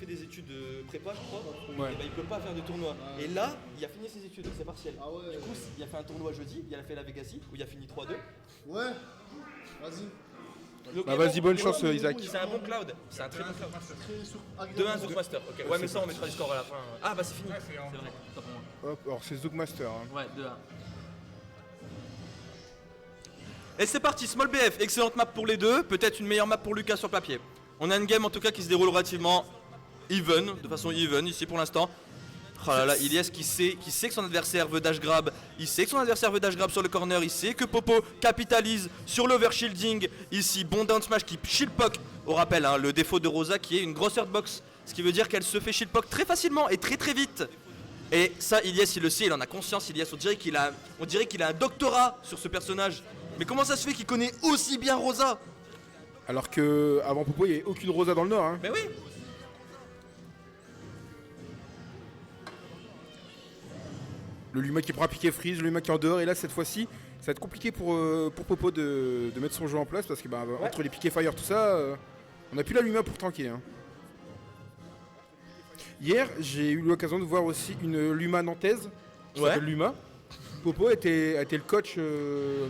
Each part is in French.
fait des études prépa, je crois, Ouais. et il peut pas faire de tournoi. Et là, il a fini ses études, c'est partiel. Ah ouais. Du coup, il a fait un tournoi jeudi, il a fait la Vegasy, où il a fini 3-2. Ouais, vas-y. Donc, Bah vas-y, bonne chance Isaac. C'est un bon cloud, c'est un très bon cloud. Très sur 2-1 Zoukmaster, ok. Ouais, mais ça, on mettra les scores à la fin. Ah, bah c'est fini. C'est vrai, pas pour moi. Hop, alors c'est Zoukmaster. Hein. Ouais, 2-1. Et c'est parti, Small BF, excellente map pour les deux, peut-être une meilleure map pour Lucas sur papier. On a une game en tout cas qui se déroule relativement even, de façon even ici pour l'instant. Oh là là, Ilyes qui sait que son adversaire veut dash grab, il sait que son adversaire veut dash grab sur le corner, il sait que Popo capitalise sur l'overshielding ici, bon down smash qui shield poke. Au rappel, hein, le défaut de Rosa qui est une grosse hurtbox, ce qui veut dire qu'elle se fait shield poke très facilement et très très vite. Et ça, Ilyes il le sait, il en a conscience, Ilyes, on dirait qu'il a un doctorat sur ce personnage. Mais comment ça se fait qu'il connaît aussi bien Rosa? Alors que avant Popo, il n'y avait aucune Rosa dans le Nord. Hein. Mais oui. Le Luma qui prend un piqué freeze, le Luma qui est en dehors, et là cette fois-ci, ça va être compliqué pour Popo de mettre son jeu en place parce que bah, entre les piquets fire, tout ça, on n'a plus la Luma pour tranquille. Hein. Hier, j'ai eu l'occasion de voir aussi une Luma nantaise qui s'appelle Luma. Popo a été le coach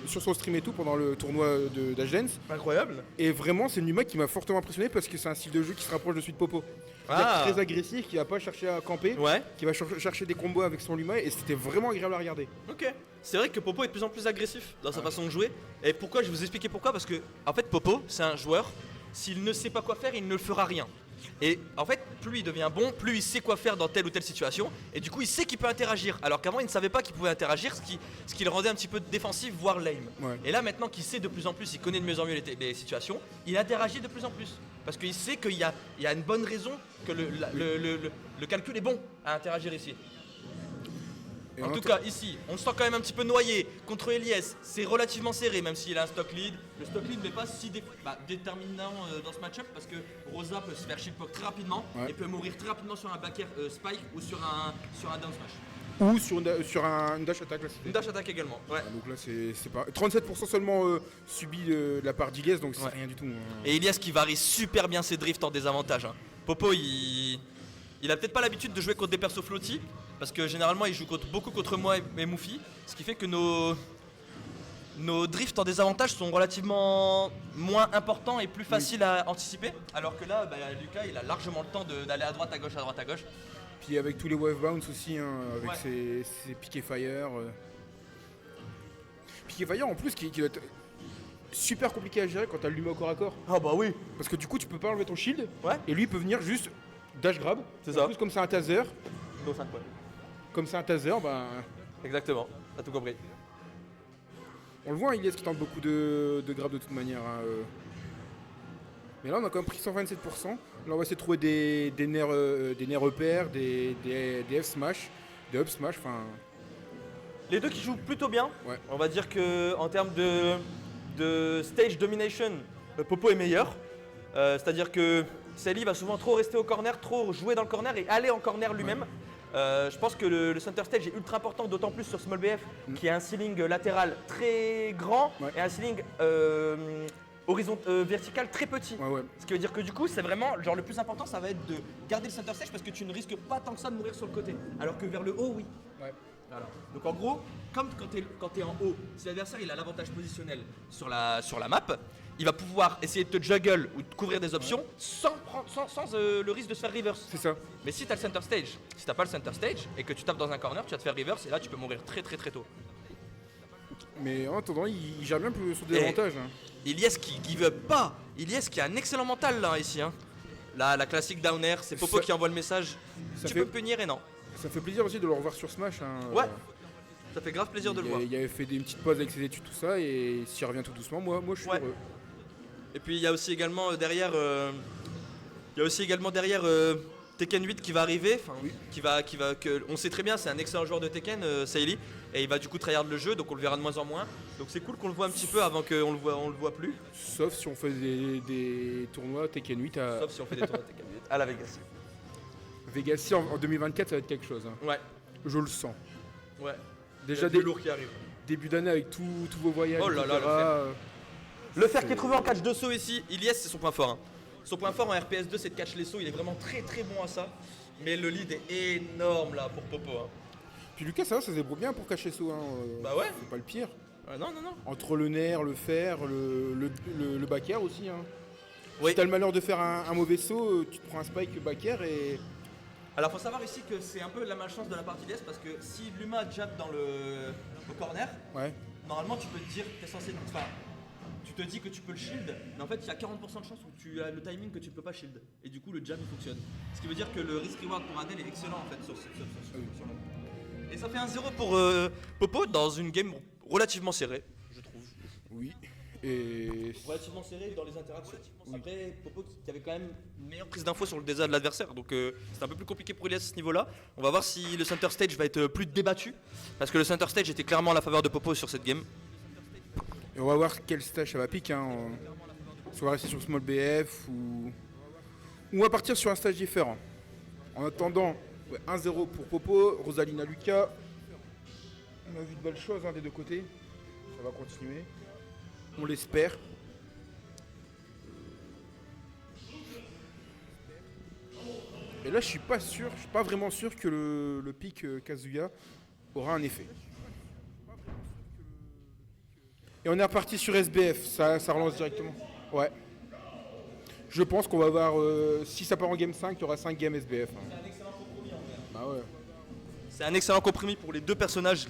sur son stream et tout pendant le tournoi de Dashdance. Incroyable. Et vraiment, c'est une Luma qui m'a fortement impressionné parce que c'est un style de jeu qui se rapproche de celui de Popo. Très agressif, qui va pas chercher à camper, qui va chercher des combos avec son Luma et c'était vraiment agréable à regarder. Ok. C'est vrai que Popo est de plus en plus agressif dans sa façon de jouer. Et pourquoi? Je vais vous expliquer pourquoi. Parce que en fait Popo c'est un joueur, s'il ne sait pas quoi faire, il ne fera rien. Et en fait, plus il devient bon, plus il sait quoi faire dans telle ou telle situation. Et du coup, il sait qu'il peut interagir. Alors qu'avant, il ne savait pas qu'il pouvait interagir, ce qui le rendait un petit peu défensif, voire lame. Ouais. Et là, maintenant qu'il sait de plus en plus, il connaît de mieux en mieux les situations, il interagit de plus en plus. Parce qu'il sait qu'il y a une bonne raison que le calcul est bon à interagir ici. Et En tout cas, ici, on le sent quand même un petit peu noyé contre Ilyes. C'est relativement serré, même s'il a un stock lead. Le stock lead n'est pas si déterminant dans ce match-up parce que Rosa peut se faire shieldpoke très rapidement et peut mourir très rapidement sur un back air spike ou sur un down smash. Ou sur un dash attack. Là, une dash attack également. Ouais. Ah, donc là, c'est pas 37% seulement subi de la part d'Ilyes, donc c'est rien du tout. Hein. Et Ilyes qui varie super bien ses drifts en désavantage. Hein. Popo, il a peut-être pas l'habitude de jouer contre des persos floaty parce que généralement il joue beaucoup contre moi et Moufi, ce qui fait que nos drifts en désavantage sont relativement moins importants et plus faciles à anticiper. Alors que là, Lucas il a largement le temps d'aller à droite à gauche. Puis avec tous les wave bounce aussi, hein, avec ses piquets fire. Piquet fire en plus qui doit être super compliqué à gérer quand t'as le Luma au corps à corps. Ah bah oui. Parce que du coup tu peux pas enlever ton shield et lui il peut venir juste dash grab. C'est ça. En plus comme c'est un taser. Donc 5 points. Comme c'est un taser, bah. Exactement, t'as tout compris. On le voit, Ilyes qui tente beaucoup de grab de toute manière. Hein, Mais là on a quand même pris 127%. Là on va essayer de trouver des nerfs EPR, des F smash, des up smash, enfin. Les deux qui jouent plutôt bien. Ouais. On va dire que en termes de stage domination, Popo est meilleur. C'est-à-dire que Sally va souvent trop rester au corner, trop jouer dans le corner et aller en corner lui-même. Je pense que le center stage est ultra important, d'autant plus sur Small BF qui a un ceiling latéral très grand et un ceiling vertical très petit. Ce qui veut dire que du coup c'est vraiment genre le plus important, ça va être de garder le center stage parce que tu ne risques pas tant que ça de mourir sur le côté. Alors que vers le haut, oui. Voilà. Donc en gros, comme quand tu es en haut, si l'adversaire il a l'avantage positionnel sur la map, il va pouvoir essayer de te juggle ou de couvrir des options sans le risque de se faire reverse. C'est ça. Mais si tu as le center stage, si t'as pas le center stage et que tu tapes dans un corner, tu vas te faire reverse et là tu peux mourir très très très tôt. Mais en attendant, il gère bien son désavantage. Hein. Ilyes qui give up pas, Ilyes qui a un excellent mental là ici. Hein. Là, la classique down air, c'est Popo qui envoie le message. Tu peux punir et non. Ça fait plaisir aussi de le revoir sur Smash. Hein. Ouais. Ça fait grave plaisir de le voir. Il avait fait une petite pause avec ses études, tout ça, et s'il revient tout doucement, moi je suis heureux. Et puis il y a aussi également derrière, Tekken 8 qui va arriver, on sait très bien, c'est un excellent joueur de Tekken, Saïli, et il va du coup tryhard le jeu, donc on le verra de moins en moins. Donc c'est cool qu'on le voit un petit peu avant qu'on le voit plus. Sauf si on fait des tournois Tekken 8 à. Sauf si on fait des tournois Tekken 8 à la Vegas. Vegas en 2024, ça va être quelque chose. Hein. Ouais. Je le sens. Ouais. Déjà des lourds qui arrivent. Début d'année avec tous vos voyages. Oh là là, le fer qui est trouvé en catch de saut ici, Ilyes c'est son point fort. Hein. Son point fort en RPS 2 c'est de catch les sauts, il est vraiment très très bon à ça. Mais le lead est énorme là pour Popo. Hein. Puis Lucas, ça va, ça se débrouille bien pour cacher ça. Hein. Bah ouais. C'est pas le pire. Non, non, non. Entre le nerf, le fer, le back air aussi. Hein. Oui. Si t'as le malheur de faire un mauvais saut, tu te prends un spike back air et. Alors faut savoir ici que c'est un peu la malchance de la partie d'Est parce que si Luma jab au corner, Ouais. normalement tu peux te dire que t'es censé. Enfin, tu te dis que tu peux le shield, mais en fait il y a 40% de chance où tu as le timing que tu peux pas shield. Et du coup le jab il fonctionne. Ce qui veut dire que le risk reward pour Adel est excellent en fait sur le. Et ça fait 1-0 pour Popo dans une game relativement serrée, je trouve. Oui. Et. Relativement serrée dans les interactions. Après, Popo qui avait quand même une meilleure prise d'infos sur le désert de l'adversaire, donc c'est un peu plus compliqué pour Elias à ce niveau-là. On va voir si le center stage va être plus débattu, parce que le center stage était clairement à la faveur de Popo sur cette game. Et on va voir quel stage ça va piquer. Hein. Soit on va rester sur Small BF ou on va partir sur un stage différent. En attendant, ouais, 1-0 pour Popo, Rosalina Lucas. On a vu de belles choses hein, des deux côtés. Ça va continuer. On l'espère. Et là, je suis pas vraiment sûr que le pic Kazuya aura un effet. Et on est reparti sur SBF, ça relance directement. Ouais. Je pense qu'on va avoir, si ça part en game 5, il y aura 5 games SBF. Hein. C'est un excellent compromis en fait. Bah ouais. C'est un excellent compromis pour les deux personnages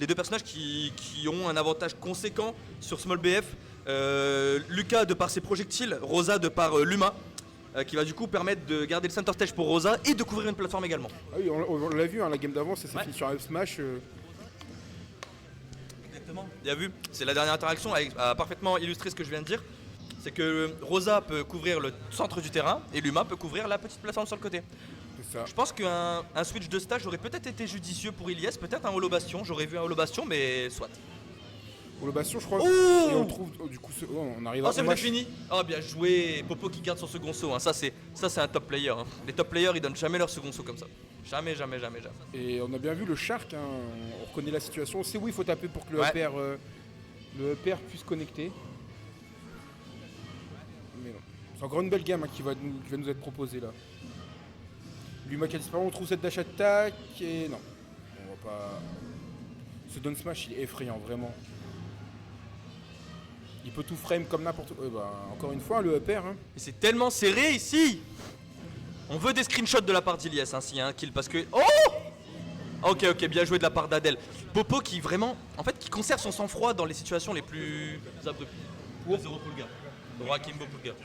qui ont un avantage conséquent sur Small BF. Lucas de par ses projectiles, Rosa de par Luma, qui va du coup permettre de garder le center stage pour Rosa et de couvrir une plateforme également. Ah oui, on l'a vu, hein, la game d'avant, ça s'est Ouais. fini sur un up smash. Exactement. Bien vu, c'est la dernière interaction a parfaitement illustré ce que je viens de dire. C'est que Rosa peut couvrir le centre du terrain et Luma peut couvrir la petite plateforme sur le côté. C'est ça. Je pense qu'un switch de stage aurait peut-être été judicieux pour Ilyes, peut-être un Holo Bastion, j'aurais vu un Holo Bastion, mais soit. Pour le bastion, je crois. Oh Et on trouve. Du coup, on arrive Oh, à. c'est Moi, peut-être fini. Oh, bien joué. Popo qui garde son second saut. Hein. Ça, c'est un top player. Hein. Les top players, ils donnent jamais leur second saut comme ça. Jamais, jamais, jamais, jamais. Et on a bien vu le Shark, hein, on reconnaît la situation, on sait où il faut taper pour que le Ouais. EPR puisse connecter. Mais non. C'est encore une belle gamme hein, qui va nous être proposée là. Luma qui a disparu, on trouve cette dash attack et non. On va pas. Ce down smash il est effrayant vraiment. Il peut tout frame comme n'importe quoi. Encore une fois, le EPR. Hein. Et c'est tellement serré ici. On veut des screenshots de la part d'Ilyes hein, s'il y a un kill parce que. Oh ok, ok, bien joué de la part d'Adel. Popo qui vraiment. En fait, qui conserve son sang-froid dans les situations les plus abruptes. 0 Pulga. Roi Kimbo Pulga.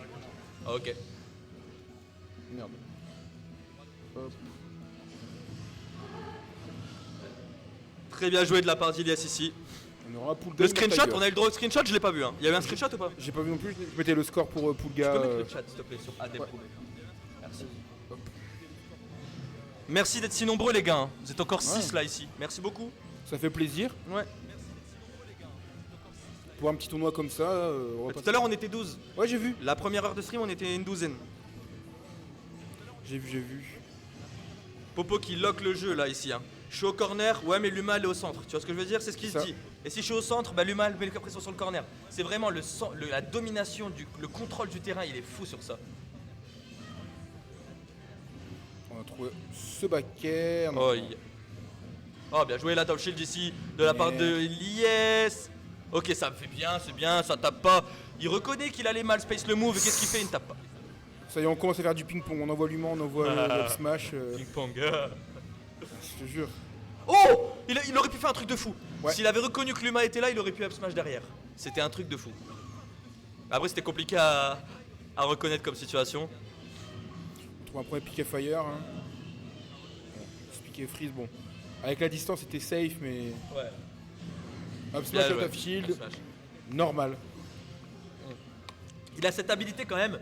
Ah, ok. Merde. Hop. Très bien joué de la part d'Ilyes ici. On aura Poulga. Le screenshot, on a eu le droit au screenshot, je l'ai pas vu. Hein. Il y avait un screenshot ou pas? J'ai pas vu non plus, je mettais le score pour Tu Poulga. peux mettre le chat s'il te plaît sur Adel ouais. Pro. Merci. Merci d'être si nombreux les gars. Hein. Vous êtes encore 6 là ici. Merci beaucoup. Ça fait plaisir. Ouais. Pour un petit tournoi comme ça. On va Tout pas- à l'heure on était 12. Ouais, j'ai vu. La première heure de stream on était une douzaine. J'ai vu. Popo qui lock le jeu là ici. Hein. Je suis au corner, ouais mais Luma elle est au centre. Tu vois ce que je veux dire? C'est ce qu'il se Ça. dit. Et si je suis au centre, bah Luma elle met la pression sur le corner. C'est vraiment la domination, le contrôle du terrain, il est fou sur ça. On a trouvé ce backer. Oh, oh bien joué la top shield ici de la part de Ilyes. Ok ça me fait bien, c'est bien, ça tape pas. Il reconnaît qu'il allait mal space le move et qu'est-ce qu'il fait? Il ne tape pas. Ça y est, on commence à faire du ping-pong. On envoie l'humain, on envoie le up smash. Ping pong. Je te jure. Oh il aurait pu faire un truc de fou. Ouais. S'il avait reconnu que Luma était là, il aurait pu up smash derrière. C'était un truc de fou. Après c'était compliqué à reconnaître comme situation. On trouve un premier piqué fire. Hein. Bon, ce piqué freeze, bon. Avec la distance, c'était safe, mais. Ouais. Up smash, Bien out joué. of shield. Up smash. Normal. Il a cette habilité quand même.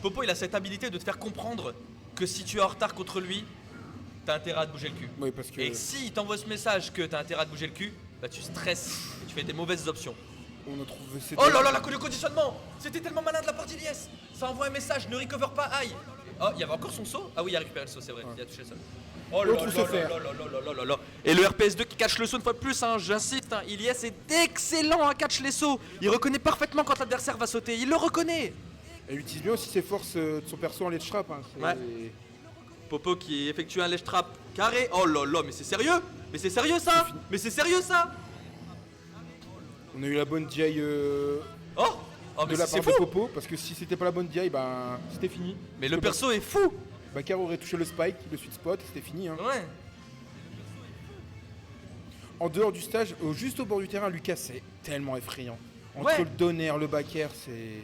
Popo il a cette habilité de te faire comprendre que si tu es en retard contre lui, t'as intérêt à te bouger le cul. Oui, parce que. Et s'il t'envoie ce message que t'as intérêt à te bouger le cul, bah tu stresses et tu fais des mauvaises options. On a trouvé ces Oh là là, le conditionnement! C'était tellement malin de la part d'Ilyes! Ça envoie un message, ne recover pas, aïe! Oh, il y avait encore son saut? Ah oui, il a récupéré le saut, c'est vrai, il a touché le sol. Oh là L'autre là se là fait. là là là là là là. Et le RPS2 qui catch le saut une fois de plus, hein, j'insiste, hein, Ilyes est excellent à catch les sauts. Il reconnaît parfaitement quand l'adversaire va sauter, il le reconnaît. Elle utilise bien aussi ses forces de son perso en ledge trap. Hein. Ouais. Popo qui effectue un ledge trap carré. Oh là là, mais c'est sérieux? Mais c'est sérieux ça? Mais c'est sérieux ça? On a eu la bonne DI Oh, oh mais de la c'est part de fou! Popo, parce que si c'était pas la bonne DI, ben c'était fini. Mais le perso est fou! Bakar aurait touché le spike, le sweet spot, c'était fini. Hein. Ouais. En dehors du stage, juste au bord du terrain, Lucas, c'est tellement effrayant. Entre Ouais. le donner, le backer, c'est...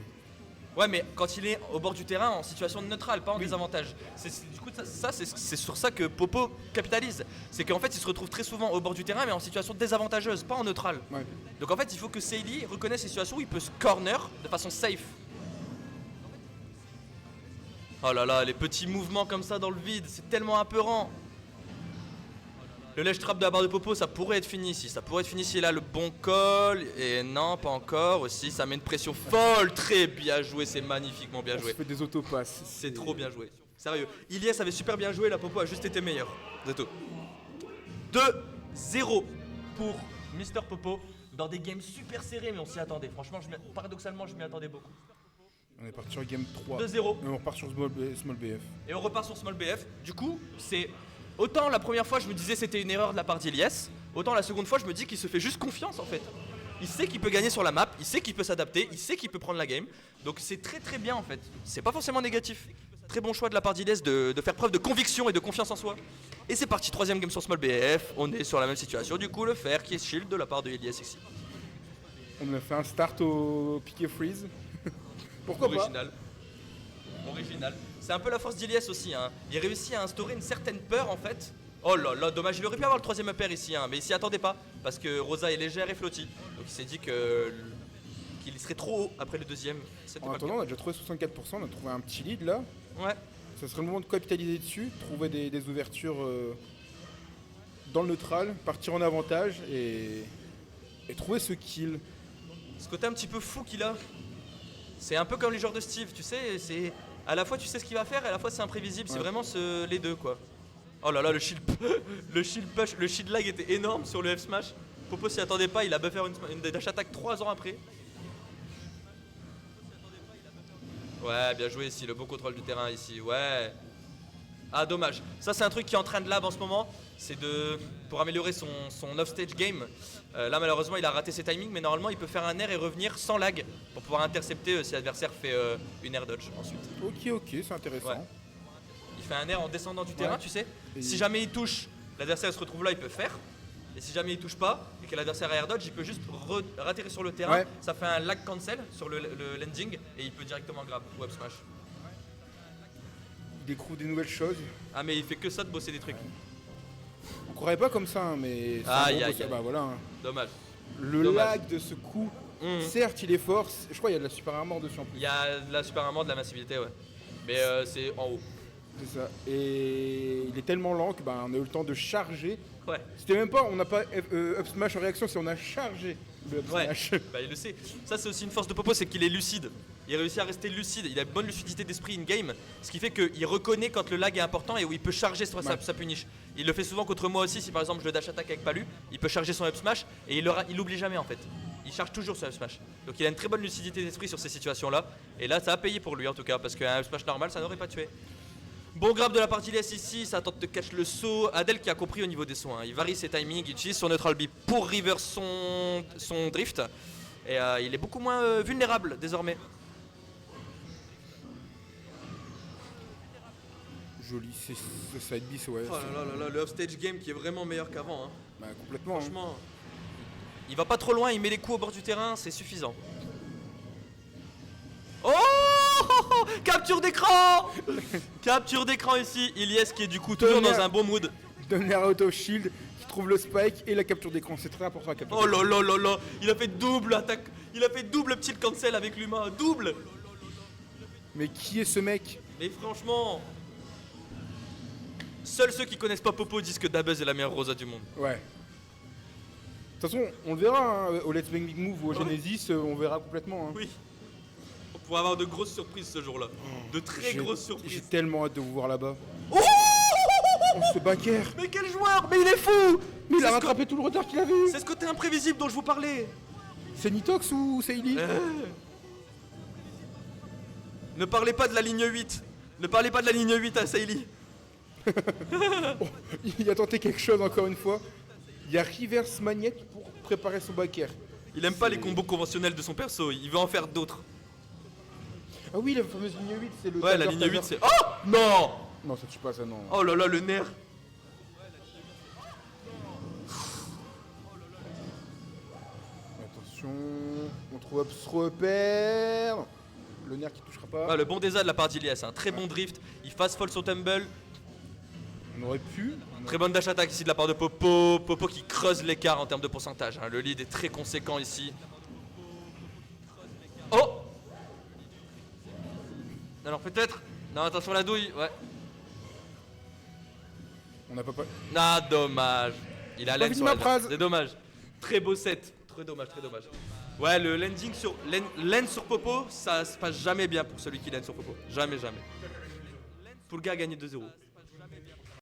Ouais, mais quand il est au bord du terrain en situation neutrale, pas en Oui. désavantage. Du coup, c'est sur ça que Popo capitalise. C'est qu'en fait, il se retrouve très souvent au bord du terrain, mais en situation désavantageuse, pas en neutrale. Ouais. Donc en fait, il faut que Seili reconnaisse les situations où il peut se corner de façon safe. Oh là là, les petits mouvements comme ça dans le vide, c'est tellement apeurant. Le ledge trap de la barre de Popo, ça pourrait être fini ici. Ça pourrait être fini s'il a le bon call. Et non, pas encore. Aussi, ça met une pression folle. Très bien joué, c'est magnifiquement bien On se joué. fait des autopasses. C'est trop bien joué. Sérieux. Ilyes avait super bien joué, la Popo a juste été meilleure. C'est tout. 2-0 pour Mister Popo. Dans des games super serrés, mais on s'y attendait. Franchement, paradoxalement, je m'y attendais beaucoup. On est parti sur game 3. 2-0. Et on repart sur Small BF. Et on repart sur Small BF. Du coup, c'est... Autant la première fois, je me disais c'était une erreur de la part d'Ilyes. Autant la seconde fois, je me dis qu'il se fait juste confiance en fait. Il sait qu'il peut gagner sur la map, il sait qu'il peut s'adapter, il sait qu'il peut prendre la game. Donc c'est très très bien en fait. C'est pas forcément négatif. Très bon choix de la part d'Ilyes de faire preuve de conviction et de confiance en soi. Et c'est parti, troisième game sur Small BF. On est sur la même situation. Du coup, le fer qui est shield de la part de Ilyes ici. On a fait un start au piqué freeze. Pourquoi pas? Original. Original. C'est un peu la force d'Ilyes aussi. Hein. Il réussit à instaurer une certaine peur en fait. Oh là là, dommage. Il aurait pu avoir le troisième upper ici, hein, mais il s'y attendait pas. Parce que Rosa est légère et flotti. Donc il s'est dit qu'il serait trop haut après le deuxième. C'était En pas le attendant, on a déjà trouvé 64%, on a trouvé un petit lead là. cas. Ouais. Ça serait le moment de capitaliser dessus, trouver des ouvertures dans le neutral, partir en avantage et trouver ce kill. Ce côté un petit peu fou qu'il a. C'est un peu comme les joueurs de Steve, tu sais. C'est à la fois tu sais ce qu'il va faire et à la fois c'est imprévisible. C'est Ouais. vraiment les deux quoi. Oh là là, le shield, le shield push, le shield lag était énorme sur le F smash. Popo s'y attendait pas, il a buffer une dash attack 3 ans après. Ouais, bien joué ici, le bon contrôle du terrain ici, ouais. Ah dommage, ça c'est un truc qui est en train de lab en ce moment, c'est pour améliorer son off-stage game. Là malheureusement il a raté ses timings, mais normalement il peut faire un air et revenir sans lag pour pouvoir intercepter si l'adversaire fait une air dodge ensuite. Ok, c'est intéressant. Ouais. Il fait un air en descendant du terrain, Ouais. tu sais. Et Si jamais il touche, l'adversaire se retrouve là, il peut faire. Et si jamais il touche pas et que l'adversaire a air dodge, il peut juste ratterrir sur le terrain. Ouais. Ça fait un lag cancel sur le landing et il peut directement grab ou up smash. Il découvre des nouvelles choses. Ah mais il fait que ça de bosser des trucs. On croirait pas comme ça, hein, mais c'est un Aïe, bon aïe, boss. aïe. Bah voilà. Hein. Dommage. Le Dommage. lag de ce coup, Mhm. certes il est fort, je crois qu'il y a de la super armor dessus en plus. Il y a de la super armor, de la massivité, ouais. Mais c'est en haut. C'est ça. Et il est tellement lent que on a eu le temps de charger. Ouais. C'était même pas, on n'a pas up smash en réaction, c'est on a chargé le up Ouais, smash. bah il le sait. Ça c'est aussi une force de Popo, c'est qu'il est lucide. Il réussit à rester lucide, il a une bonne lucidité d'esprit in-game, ce qui fait qu'il reconnaît quand le lag est important et où il peut charger sa punish. Il le fait souvent contre moi aussi, si par exemple je le dash attack avec Palu, il peut charger son up smash et il l'oublie jamais en fait. Il charge toujours son up smash. Donc il a une très bonne lucidité d'esprit sur ces situations là. Et là ça a payé pour lui en tout cas, parce qu'un up smash normal ça n'aurait pas tué. Bon grab de la partie LS ici, ça tente de catch le saut. Adel qui a compris au niveau des sauts, hein. Il varie ses timings, il utilise son neutral B pour reverse son drift. Et il est beaucoup moins vulnérable désormais. Joli, c'est ce side B, ouais. Oh là là là, le offstage game qui est vraiment meilleur qu'avant. Hein. Complètement. Hein. Franchement, il va pas trop loin, il met les coups au bord du terrain, c'est suffisant. Oh, capture d'écran. Capture d'écran ici, Ilyes qui est du coup toujours dans un bon mood. Donner auto shield qui trouve le spike et la capture d'écran, c'est très important la capture Oh d'écran. là là là là, il a fait double attaque, il a fait double petit cancel avec l'humain, double. Mais qui est ce mec? Mais franchement, seuls ceux qui connaissent pas Popo disent que Dabuz est la meilleure Rosa du monde. Ouais. De toute façon, on le verra hein, au Let's Bang Big Move ou au Ouais. Genesis, on verra complètement. Hein. Oui. On pourra avoir de grosses surprises ce jour-là. De très grosses J'ai surprises. tellement hâte de vous voir là-bas. Oh, Oh, ce backer! mais quel joueur! Mais il est fou! Mais il C'est a ce rattrapé tout le retard qu'il avait eu! C'est ce côté imprévisible dont je vous parlais. C'est Nitox ou Seili? Ne parlez pas de la ligne 8. Ne parlez pas de la ligne 8 à Seili. Il a tenté quelque chose encore une fois. Il y a reverse maniaque pour préparer son back air. Il aime pas les combos conventionnels de son perso, il veut en faire d'autres. Ah oui, la fameuse ligne 8, c'est le. Ouais, la taser, ligne 8 taser. c'est... Oh non. Non, ça tue pas ça, non. Oh là là, le nerf. Attention, on trouve repère. Le nerf qui touchera pas. Ah, le bon désert de la part d'Ilias, un très bon drift. Il fast fall son tumble. On aurait pu. Très bonne dash attack ici de la part de Popo. Popo qui creuse l'écart en termes de pourcentage. Hein. Le lead est très conséquent ici. Oh. Alors peut-être. Non, attention la douille. Ouais. On n'a pas. Ah, dommage. Il a pas laine fini sur ma la phrase. C'est dommage. Très beau set. Très dommage, très dommage. Ouais, le landing sur lane sur Popo, ça se passe jamais bien pour celui qui lane sur Popo. Jamais, jamais. Poulga a gagné 2-0.